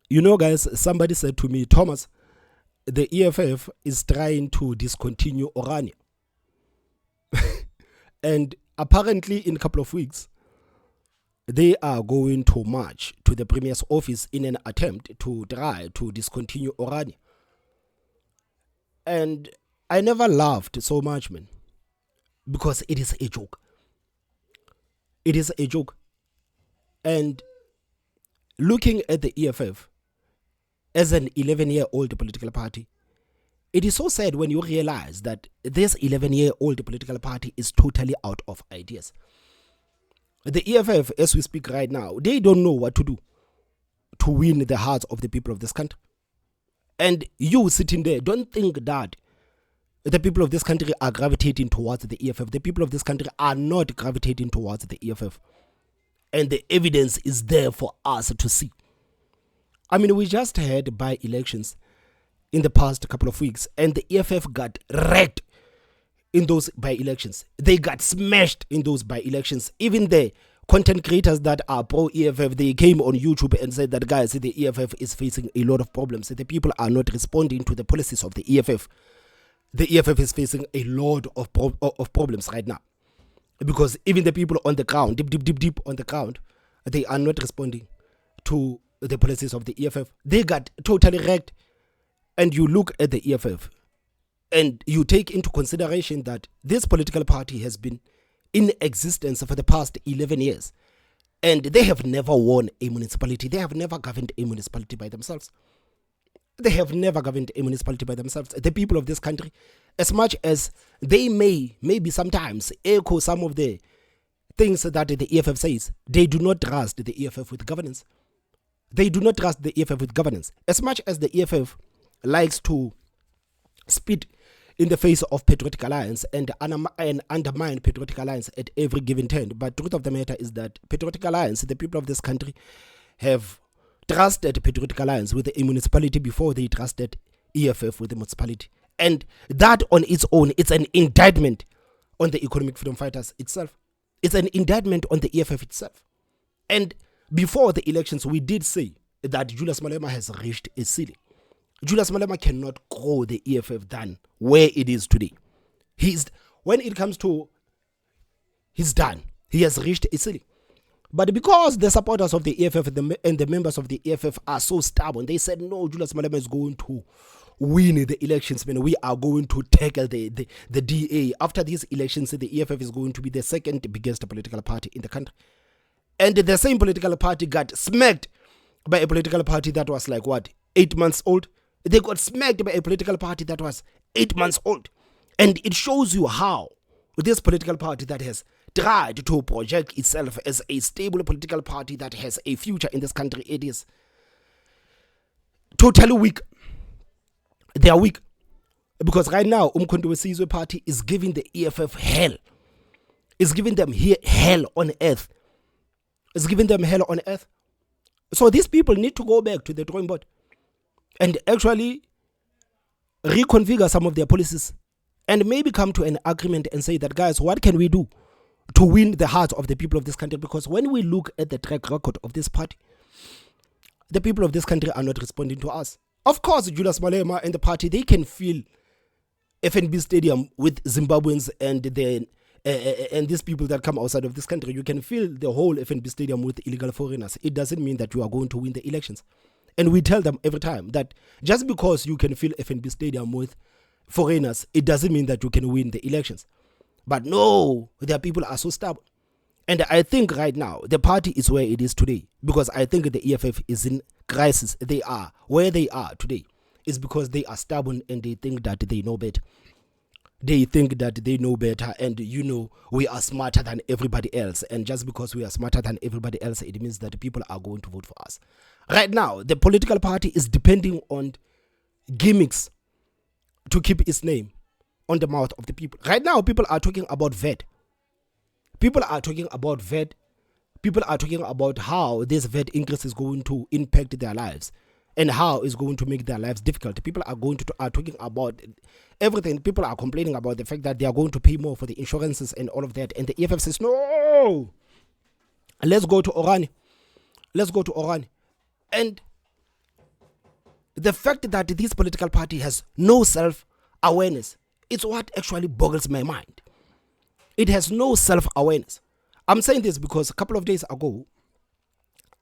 You know, guys, somebody said to me, Thomas, the EFF is trying to discontinue Orania. And apparently, in a couple of weeks, they are going to march to the Premier's office in an attempt to try to discontinue Orania. And I never laughed so much, man, because it is a joke. It is a joke. And looking at the EFF as an 11-year-old political party, it is so sad when you realize that this 11-year-old political party is totally out of ideas. The EFF, as we speak right now, they don't know what to do to win the hearts of the people of this country. And you sitting there, don't think that the people of this country are gravitating towards the EFF. The people of this country are not gravitating towards the EFF. And the evidence is there for us to see. I mean, we just had by-elections in the past couple of weeks, and the EFF got wrecked in those by-elections. They got smashed in those by-elections. Even the content creators that are pro-EFF, they came on YouTube and said that, guys, the EFF is facing a lot of problems. The people are not responding to the policies of the EFF. The EFF is facing a lot of problems right now. Because even the people on the ground, deep on the ground, they are not responding to the policies of the EFF. They got totally wrecked. And you look at the EFF and you take into consideration that this political party has been in existence for the past 11 years. And they have never won a municipality. They have never governed a municipality by themselves. They have never governed a municipality by themselves. The people of this country, as much as they maybe sometimes echo some of the things that the EFF says, they do not trust the EFF with governance. They do not trust the EFF with governance. As much as the EFF likes to spit in the face of Patriotic Alliance and undermine Patriotic Alliance at every given turn. But the truth of the matter is that Patriotic Alliance, the people of this country, have trusted Patriotic Alliance with a municipality before they trusted EFF with the municipality. And that on its own, it's an indictment on the economic freedom fighters itself. It's an indictment on the EFF itself. And before the elections, we did say that Julius Malema has reached a ceiling. Julius Malema cannot grow the EFF than where it is today. When it comes to, he's done. He has reached a ceiling. But because the supporters of the EFF and the members of the EFF are so stubborn, they said, no, Julius Malema is going to win the elections. Man, we are going to tackle the DA. After these elections, the EFF is going to be the second biggest political party in the country. And the same political party got smacked by a political party that was like, 8 months old? They got smacked by a political party that was 8 months old. And it shows you how this political party that has tried to project itself as a stable political party that has a future in this country, it is totally weak. They are weak. Because right now, Umkhonto Wesizwe party is giving the EFF hell. It's giving them hell on earth. It's giving them hell on earth. So these people need to go back to the drawing board and actually reconfigure some of their policies and maybe come to an agreement and say that, guys, what can we do to win the hearts of the people of this country? Because when we look at the track record of this party, the people of this country are not responding to us. Of course, Julius Malema and the party, they can fill FNB Stadium with Zimbabweans and these people that come outside of this country. You can fill the whole FNB Stadium with illegal foreigners. It doesn't mean that you are going to win the elections. And we tell them every time that just because you can fill FNB Stadium with foreigners, it doesn't mean that you can win the elections. But no, their people are so stubborn. And I think right now, the party is where it is today. Because I think the EFF is in crisis. They are where they are today. Is because they are stubborn and they think that they know better. They think that they know better, and we are smarter than everybody else. And just because we are smarter than everybody else, it means that people are going to vote for us. Right now, the political party is depending on gimmicks to keep its name on the mouth of the people. Right now, people are talking about VAT. People are talking about VAT. People are talking about how this VAT increase is going to impact their lives. and how it's going to make their lives difficult. People are talking about everything. People are complaining about the fact that they are going to pay more for the insurances and all of that. And the EFF says, no, let's go to Orania. Let's go to Orania. And the fact that this political party has no self-awareness, it's what actually boggles my mind. It has no self-awareness. I'm saying this because a couple of days ago,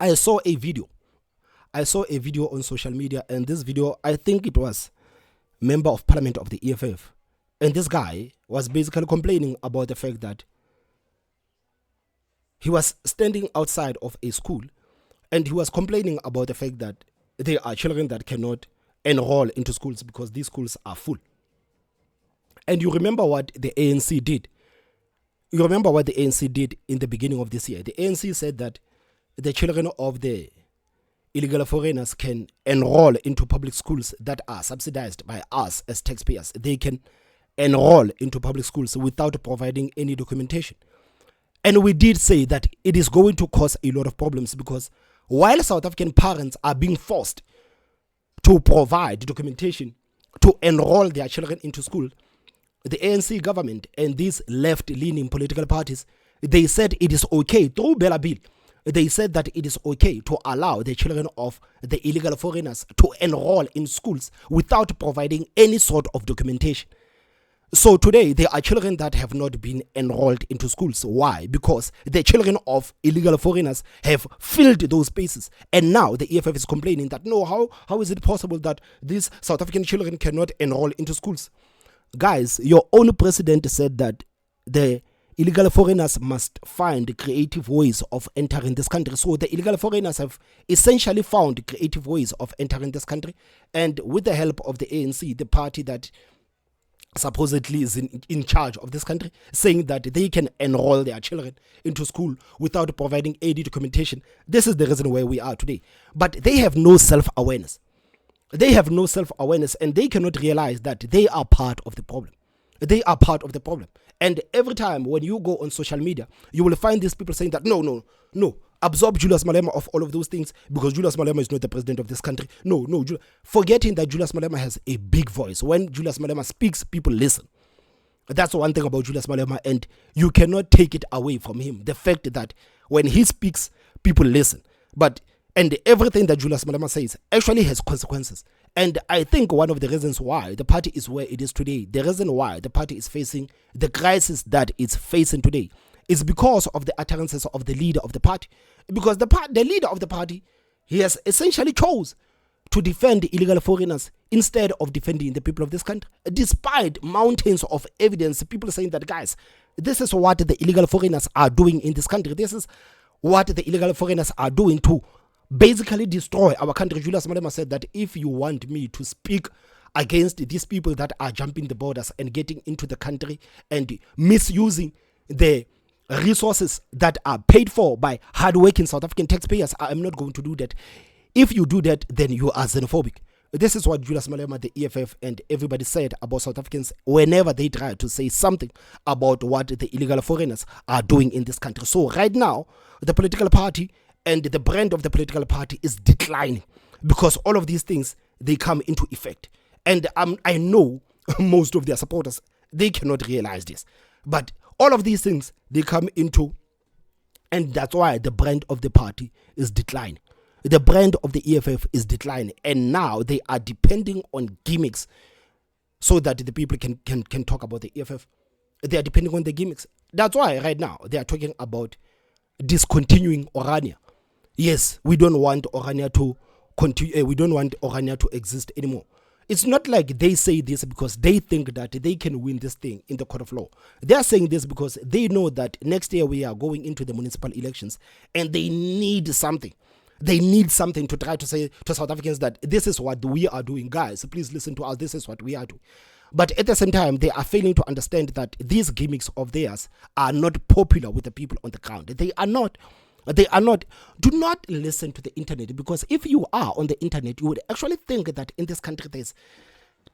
I saw a video on social media, and this video, I think it was member of parliament of the EFF, and this guy was basically complaining about the fact that he was standing outside of a school, and he was complaining about the fact that there are children that cannot enroll into schools because these schools are full. And you remember what the ANC did. You remember what the ANC did in the beginning of this year. The ANC said that the children of the illegal foreigners can enroll into public schools that are subsidized by us as taxpayers. They can enroll into public schools without providing any documentation. And we did say that it is going to cause a lot of problems, because while South African parents are being forced to provide documentation to enroll their children into school, the ANC government and these left-leaning political parties, they said it is okay, through Bella Bill, they said that it is okay to allow the children of the illegal foreigners to enroll in schools without providing any sort of documentation. So today, there are children that have not been enrolled into schools. Why? Because the children of illegal foreigners have filled those spaces. And now the EFF is complaining that, no, how is it possible that these South African children cannot enroll into schools? Guys, your own president said that the illegal foreigners must find creative ways of entering this country. So the illegal foreigners have essentially found creative ways of entering this country. And with the help of the ANC, the party that supposedly is in charge of this country, saying that they can enroll their children into school without providing any documentation. This is the reason where we are today. But they have no self-awareness. They have no self-awareness, and they cannot realize that they are part of the problem. They are part of the problem. And every time when you go on social media, you will find these people saying that, no, absorb Julius Malema of all of those things, because Julius Malema is not the president of this country. No, forgetting that Julius Malema has a big voice. When Julius Malema speaks, people listen. That's one thing about Julius Malema, and you cannot take it away from him. The fact that when he speaks, people listen. And everything that Julius Malema says actually has consequences. And I think one of the reasons why the party is where it is today, the reason why the party is facing the crisis that it's facing today, is because of the utterances of the leader of the party. Because the leader of the party, he has essentially chose to defend illegal foreigners instead of defending the people of this country. Despite mountains of evidence, people saying that, guys, this is what the illegal foreigners are doing in this country. This is what the illegal foreigners are doing to basically destroy our country. Julius Malema said that if you want me to speak against these people that are jumping the borders and getting into the country and misusing the resources that are paid for by hardworking South African taxpayers, I am not going to do that. If you do that, then you are xenophobic. This is what Julius Malema, the EFF, and everybody said about South Africans whenever they try to say something about what the illegal foreigners are doing in this country. So right now, the political party and the brand of the political party is declining, because all of these things, they come into effect. And I know most of their supporters, they cannot realize this. But all of these things, they come into, and that's why the brand of the party is declining. The brand of the EFF is declining. And now they are depending on gimmicks so that the people can talk about the EFF. They are depending on the gimmicks. That's why right now they are talking about discontinuing Orania. Yes, we don't want Orania to continue. We don't want Orania to exist anymore. It's not like they say this because they think that they can win this thing in the court of law. They are saying this because they know that next year we are going into the municipal elections, and they need something. They need something to try to say to South Africans that this is what we are doing. Guys, please listen to us. This is what we are doing. But at the same time, they are failing to understand that these gimmicks of theirs are not popular with the people on the ground. They are not. They are not. Do not listen to the internet, because if you are on the internet, you would actually think that in this country there's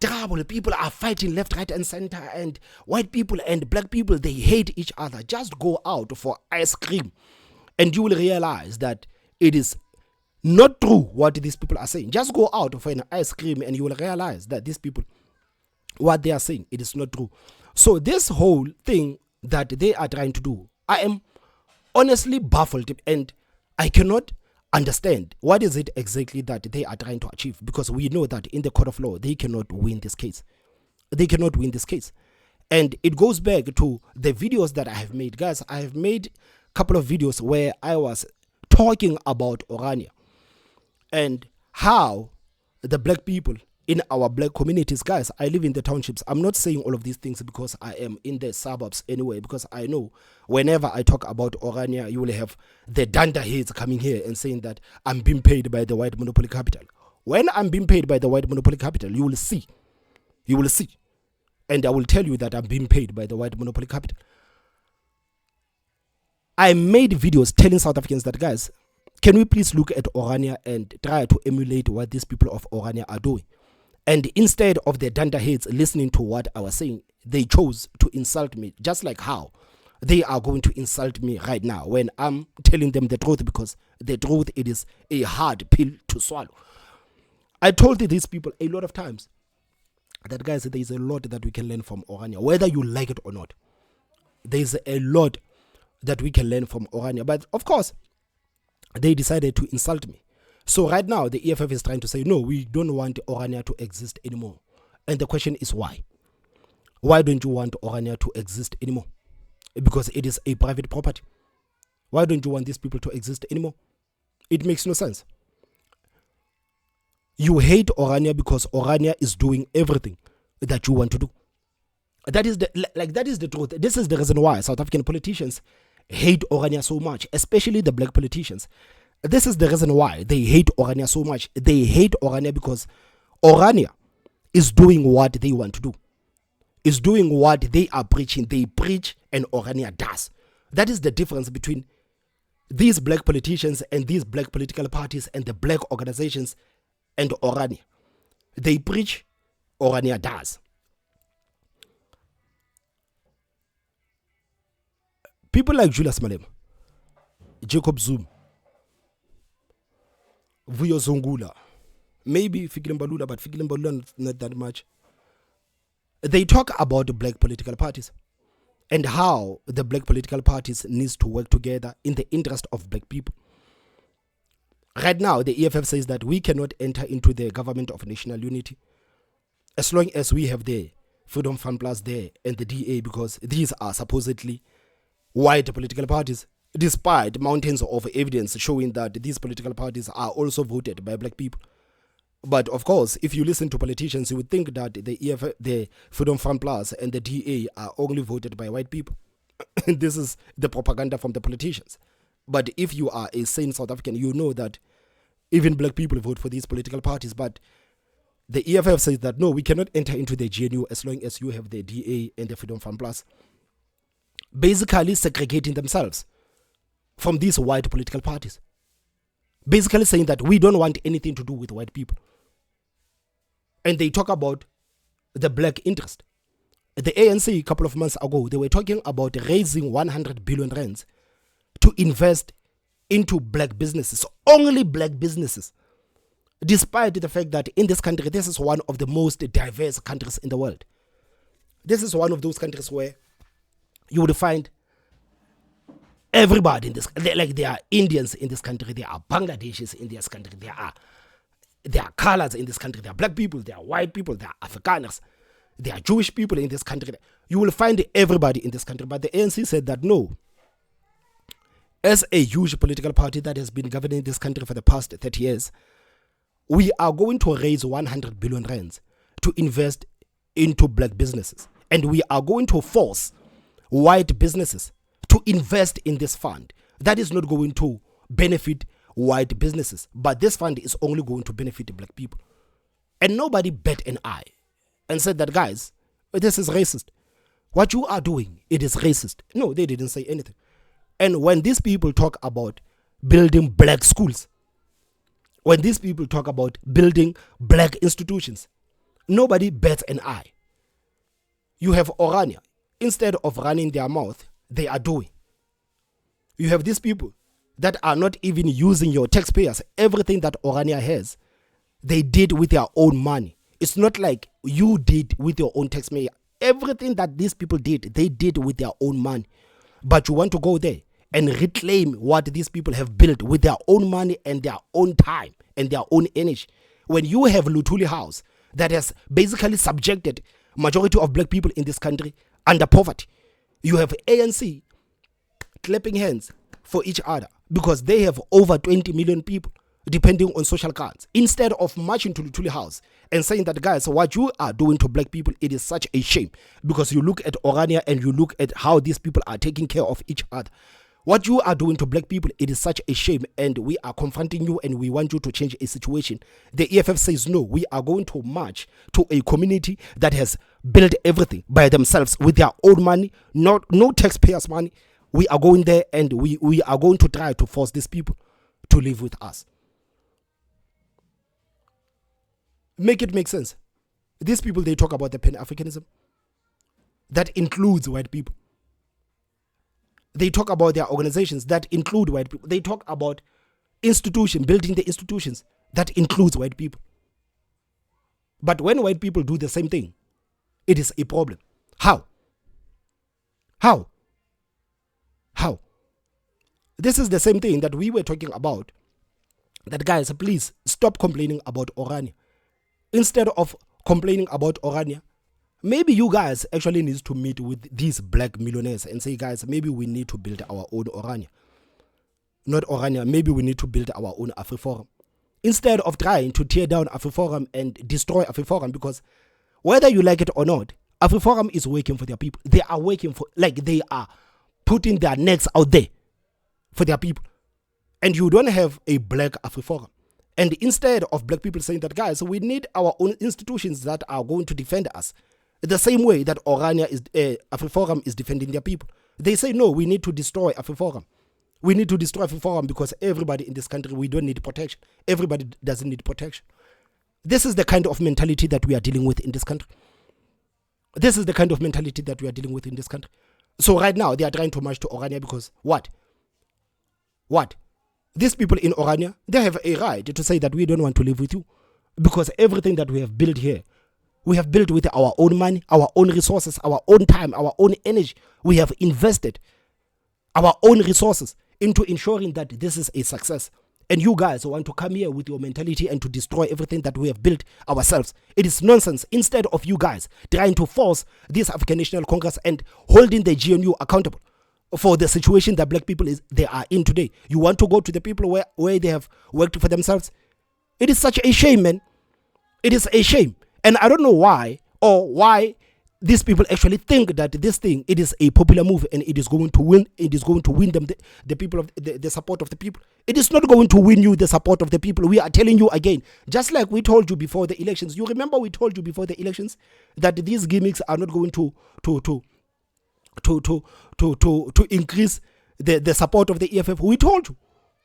trouble. People are fighting left, right, and center, and white people and black people, they hate each other. Just go out for ice cream, and you will realize that it is not true what these people are saying. Just go out for an ice cream and you will realize that these people, what they are saying, it is not true. So this whole thing that they are trying to do, I am honestly baffled, and I cannot understand what is it exactly that they are trying to achieve, because we know that in the court of law they cannot win this case. They cannot win this case. And it goes back to the videos that I have made. Guys, I have made a couple of videos where I was talking about Orania and how the black people in our black communities, guys, I live in the townships. I'm not saying all of these things because I am in the suburbs anyway, because I know whenever I talk about Orania, you will have the danda heads coming here and saying that I'm being paid by the white monopoly capital. When I'm being paid by the white monopoly capital, you will see. You will see. And I will tell you that I'm being paid by the white monopoly capital. I made videos telling South Africans that, guys, can we please look at Orania and try to emulate what these people of Orania are doing? And instead of the danda heads listening to what I was saying, they chose to insult me, just like how they are going to insult me right now when I'm telling them the truth, because the truth, it is a hard pill to swallow. I told these people a lot of times that, guys, there is a lot that we can learn from Orania, whether you like it or not. There is a lot that we can learn from Orania. But of course, they decided to insult me. So right now, the EFF is trying to say, no, we don't want Orania to exist anymore. And the question is why? Why don't you want Orania to exist anymore? Because it is a private property. Why don't you want these people to exist anymore? It makes no sense. You hate Orania because Orania is doing everything that you want to do. That is the truth. This is the reason why South African politicians hate Orania so much, especially the black politicians. This is the reason why they hate Orania so much. They hate Orania because Orania is doing what they want to do. Is doing what they are preaching. They preach and Orania does. That is the difference between these black politicians and these black political parties and the black organizations and Orania. They preach, Orania does. People like Julius Malema, Jacob Zuma, Vuyo Zongula, maybe Fikile Mbalula, but Fikile Mbalula not that much. They talk about the black political parties and how the black political parties needs to work together in the interest of black people. Right now, the EFF says that we cannot enter into the government of national unity as long as we have the Freedom Fund Plus there and the DA, because these are supposedly white political parties, despite mountains of evidence showing that these political parties are also voted by black people. But of course, if you listen to politicians, you would think that the EFF, the Freedom Fund Plus and the DA are only voted by white people. This is the propaganda from the politicians. But if you are a sane South African, you know that even black people vote for these political parties. But the EFF says that, no, we cannot enter into the GNU as long as you have the DA and the Freedom Fund Plus, basically segregating themselves from these white political parties. Basically saying that we don't want anything to do with white people. And they talk about the black interest. The ANC, a couple of months ago, they were talking about raising 100 billion rands to invest into black businesses, only black businesses, despite the fact that in this country, this is one of the most diverse countries in the world. This is one of those countries where you would find everybody in this, like there are Indians in this country, there are Bangladeshis in this country, there are colors in this country, there are black people, there are white people, there are Afrikaners, there are Jewish people in this country. You will find everybody in this country. But the ANC said that no, as a huge political party that has been governing this country for the past 30 years, we are going to raise 100 billion rands to invest into black businesses. And we are going to force white businesses to invest in this fund. That is not going to benefit white businesses, but this fund is only going to benefit black people. And nobody bet an eye and said that, guys, this is racist. What you are doing, it is racist. No, they didn't say anything. And when these people talk about building black schools, when these people talk about building black institutions, nobody bets an eye. You have Orania. Instead of running their mouth, they are doing. You have these people. that are not even using your taxpayers. Everything that Orania has, they did with their own money. It's not like you did with your own taxpayer. Everything that these people did, they did with their own money. But you want to go there and reclaim what these people have built with their own money and their own time and their own energy. When you have Luthuli House that has basically subjected majority of black people in this country under poverty, you have ANC clapping hands for each other because they have over 20 million people depending on social cards. Instead of marching to Luthuli House and saying that, guys, what you are doing to black people, it is such a shame, because you look at Orania and you look at how these people are taking care of each other. What you are doing to black people, it is such a shame, and we are confronting you and we want you to change a situation. The EFF says no, we are going to march to a community that has built everything by themselves with their own money, no taxpayers' money. We are going there and we are going to try to force these people to live with us. Make it make sense. These people, they talk about the Pan-Africanism. That includes white people. They talk about their organizations that include white people. They talk about institutions, building the institutions that includes white people. But when white people do the same thing, it is a problem. How? This is the same thing that we were talking about. That, guys, please stop complaining about Orania. Instead of complaining about Orania, maybe you guys actually need to meet with these black millionaires and say, guys, maybe we need to build our own Orania. Not Orania, maybe we need to build our own AfriForum. Instead of trying to tear down AfriForum and destroy AfriForum, because whether you like it or not, AfriForum is working for their people. They are working for, like, they are putting their necks out there for their people. And you don't have a black AfriForum. And instead of black people saying that, guys, we need our own institutions that are going to defend us, the same way that Orania is, AfriForum is defending their people, they say, no, we need to destroy AfriForum. We need to destroy AfriForum because everybody in this country, we don't need protection. Everybody doesn't need protection. This is the kind of mentality that we are dealing with in this country. This is the kind of mentality that we are dealing with in this country. So right now, they are trying to march to Orania because what? These people in Orania, they have a right to say that we don't want to live with you, because everything that we have built here, we have built with our own money, our own resources, our own time, our own energy. We have invested our own resources into ensuring that this is a success. And you guys want to come here with your mentality and to destroy everything that we have built ourselves. It is nonsense. Instead of you guys trying to force this African National Congress and holding the GNU accountable for the situation that black people they are in today, you want to go to the people where they have worked for themselves. It is such a shame, man. It is a shame. And I don't know why these people actually think that this thing, it is a popular move and it is going to win. It is going to win them the people of the support of the people. It is not going to win you the support of the people. We are telling you again, just like we told you before the elections. You remember we told you before the elections that these gimmicks are not going to increase the support of the EFF. We told you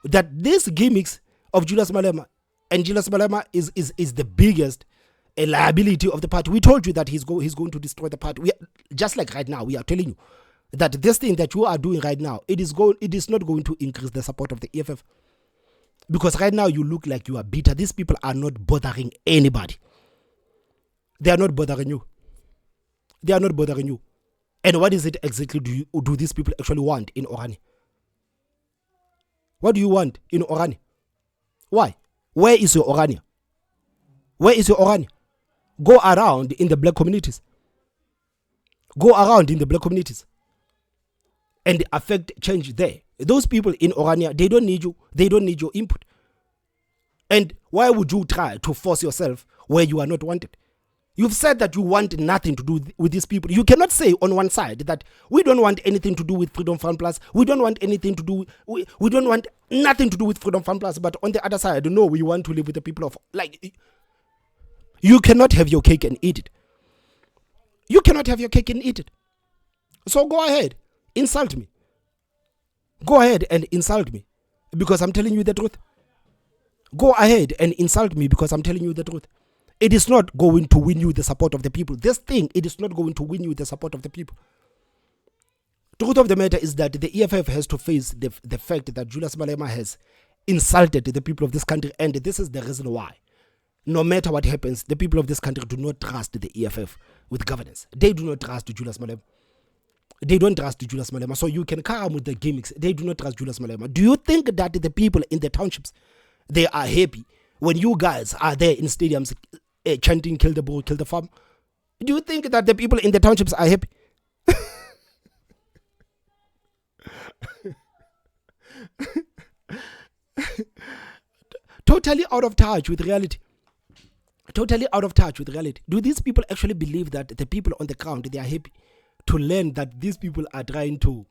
that these gimmicks of Julius Malema, and Julius Malema is the biggest liability of the party. We told you that he's going to destroy the party. Just like right now, we are telling you that this thing that you are doing right now, it is not going to increase the support of the EFF. Because right now you look like you are bitter. These people are not bothering anybody. They are not bothering you. They are not bothering you. And what is it exactly do these people actually want in Orania? What do you want in Orania? Why? Where is your Orania? Where is your Orania? Go around in the black communities. Go around in the black communities and affect change there. Those people in Orania, they don't need you. They don't need your input. And why would you try to force yourself where you are not wanted? You've said that you want nothing to do with these people. You cannot say on one side that we don't want anything to do with Freedom Fund Plus. We don't want anything to do. We don't want nothing to do with Freedom Fund Plus. But on the other side, no, we want to live with the people of, like, you cannot have your cake and eat it. You cannot have your cake and eat it. So go ahead, insult me. Go ahead and insult me because I'm telling you the truth. Go ahead and insult me because I'm telling you the truth. It is not going to win you the support of the people. This thing, it is not going to win you the support of the people. Truth of the matter is that the EFF has to face the fact that Julius Malema has insulted the people of this country, and this is the reason why. No matter what happens, the people of this country do not trust the EFF with governance. They do not trust Julius Malema. They don't trust Julius Malema. So you can come with the gimmicks. They do not trust Julius Malema. Do you think that the people in the townships, they are happy when you guys are there in stadiums chanting, kill the bull, kill the farm? Do you think that the people in the townships are happy? Totally out of touch with reality. Totally out of touch with reality. Do these people actually believe that the people on the ground, they are happy to learn that these people are trying to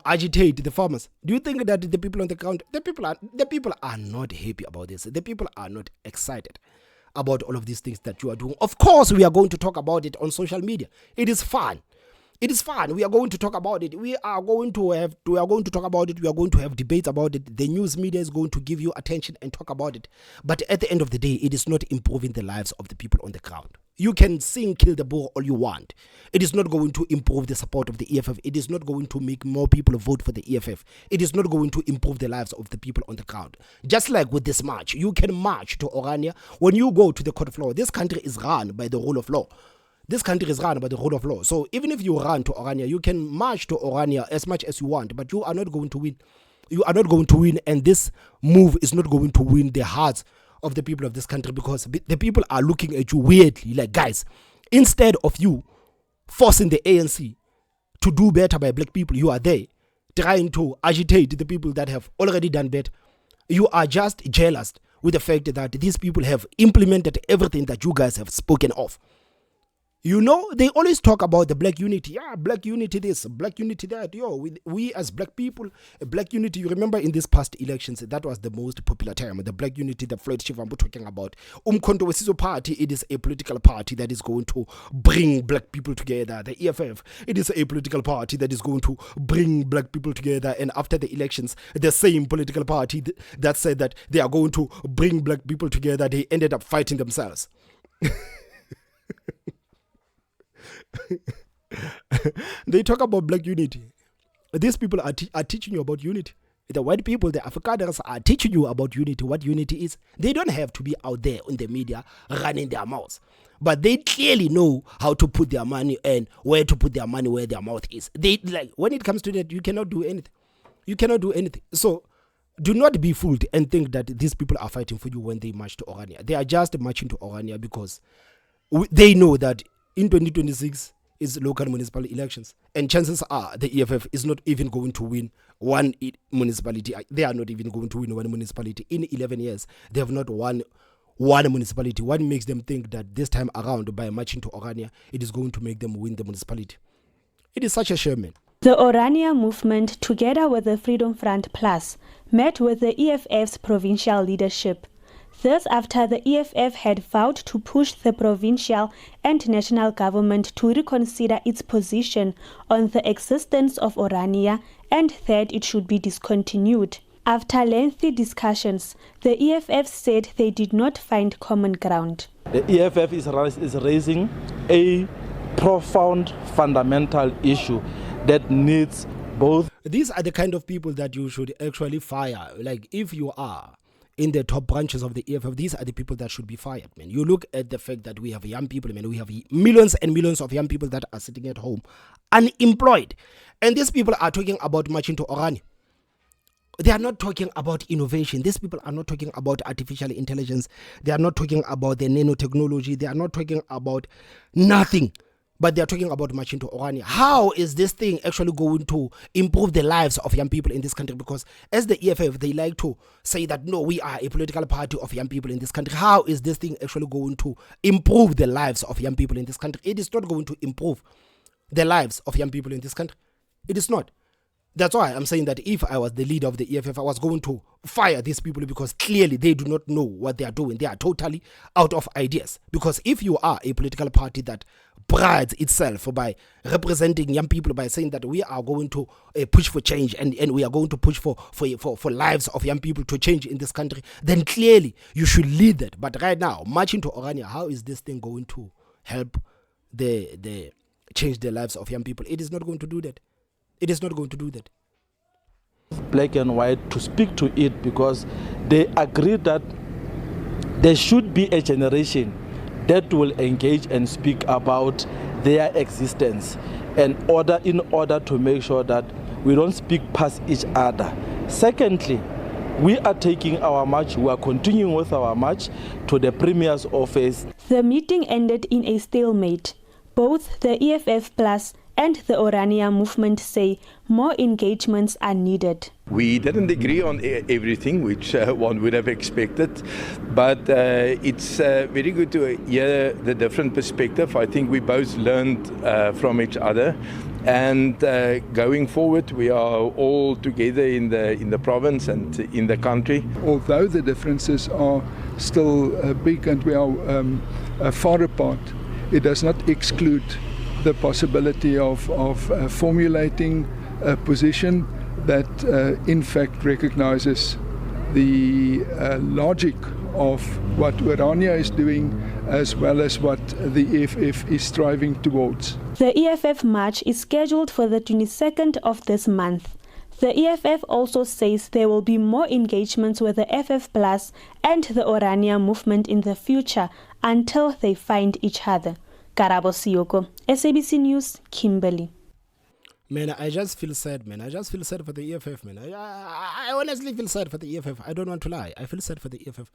agitate the farmers? Do you think that the people on the ground, the people are not happy about this? The people are not excited about all of these things that you are doing. Of course, we are going to talk about it on social media. It is fun. It is fun. We are going to talk about it. We are going to talk about it. We are going to have debates about it. The news media is going to give you attention and talk about it. But at the end of the day, it is not improving the lives of the people on the ground. You can sing kill the bull all you want. It is not going to improve the support of the EFF. It is not going to make more people vote for the EFF. It is not going to improve the lives of the people on the ground. Just like with this march, you can march to Orania. When you go to the court of law, this country is run by the rule of law. This country is run by the rule of law. So even if you run to Orania, you can march to Orania as much as you want, but you are not going to win. You are not going to win, and this move is not going to win the hearts of the people of this country, because the people are looking at you weirdly, like, guys, instead of you forcing the ANC to do better by black people, you are there trying to agitate the people that have already done better. You are just jealous with the fact that these people have implemented everything that you guys have spoken of. You know, they always talk about the black unity. Yeah, black unity this, black unity that. Yo, we as black people, black unity. You remember in these past elections, that was the most popular term, the black unity that Floyd Shivambu talking about. Umkhonto Wesizo Party, it is a political party that is going to bring black people together. The EFF, it is a political party that is going to bring black people together. And after the elections, the same political party that said that they are going to bring black people together, they ended up fighting themselves. They talk about black unity. These people are teaching you about unity. The white people, the Afrikaners, are teaching you about unity, what unity is. They don't have to be out there in the media running their mouths, but they clearly know how to put their money and where to put their money where their mouth is. They, like, when it comes to that, you cannot do anything. You cannot do anything. So do not be fooled and think that these people are fighting for you when they march to Orania. They are just marching to Orania because they know that in 2026 is local municipal elections, and chances are the EFF is not even going to win one municipality. They are not even going to win one municipality. In 11 years, they have not won one municipality. What makes them think that this time around, by marching to Orania, it is going to make them win the municipality? It is such a shame, man. The Orania movement, together with the Freedom Front Plus, met with the EFF's provincial leadership. This after the EFF had vowed to push the provincial and national government to reconsider its position on the existence of Orania and that it should be discontinued. After lengthy discussions, the EFF said they did not find common ground. The EFF is raising a profound fundamental issue that needs both. These are the kind of people that you should actually fire. Like, if you are in the top branches of the EFF, these are the people that should be fired, man. You look at the fact that we have young people, man. We have millions and millions of young people that are sitting at home unemployed. And these people are talking about marching to Orania. They are not talking about innovation. These people are not talking about artificial intelligence. They are not talking about the nanotechnology. They are not talking about nothing. But they are talking about marching to Orania. How is this thing actually going to improve the lives of young people in this country? Because as the EFF, they like to say that, no, we are a political party of young people in this country. How is this thing actually going to improve the lives of young people in this country? It is not going to improve the lives of young people in this country. It is not. That's why I'm saying that if I was the leader of the EFF, I was going to fire these people, because clearly they do not know what they are doing. They are totally out of ideas. Because if you are a political party that prides itself by representing young people, by saying that we are going to push for change and we are going to push for lives of young people to change in this country, then clearly you should lead that. But right now, marching to Orania, how is this thing going to help the change the lives of young people. It is not going to do that. It is not going to do that. Black and white to speak to it, because they agree that there should be a generation that will engage and speak about their existence, and in order to make sure that we don't speak past each other. Secondly, we are taking our march, we are continuing with our march to the Premier's office. The meeting ended in a stalemate. Both the EFF Plus and the Orania movement say more engagements are needed. We didn't agree on everything, which one would have expected, but it's very good to hear the different perspective. I think we both learned from each other, and going forward we are all together in the province and in the country. Although the differences are still big and we are far apart, it does not exclude the possibility of formulating a position that in fact recognizes the logic of what Orania is doing, as well as what the EFF is striving towards. The EFF march is scheduled for the 22nd of this month. The EFF also says there will be more engagements with the FF Plus and the Orania movement in the future until they find each other. Karabo Siyoko, SABC News, Kimberley. Man, I just feel sad, man. I just feel sad for the EFF, man. I honestly feel sad for the EFF. I don't want to lie. I feel sad for the EFF.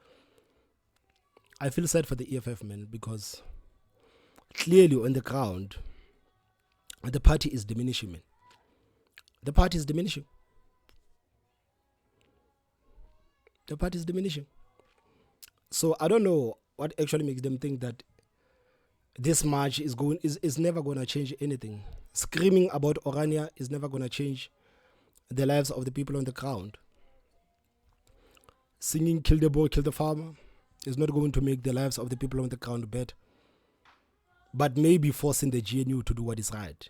I feel sad for the EFF, man, because clearly on the ground, the party is diminishing, man. The party is diminishing. The party is diminishing. So I don't know what actually makes them think that this march is never going to change anything. Screaming about Orania is never going to change the lives of the people on the ground. Singing "Kill the Boy, Kill the Farmer" is not going to make the lives of the people on the ground better. But maybe forcing the GNU to do what is right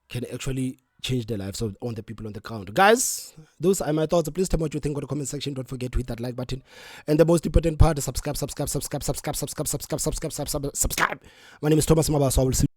can actually change the lives of the people on the ground. Guys, those are my thoughts. Please tell me what you think in the comment section. Don't forget to hit that like button. And the most important part is subscribe. My name is Thomas Mabaso. I will see you.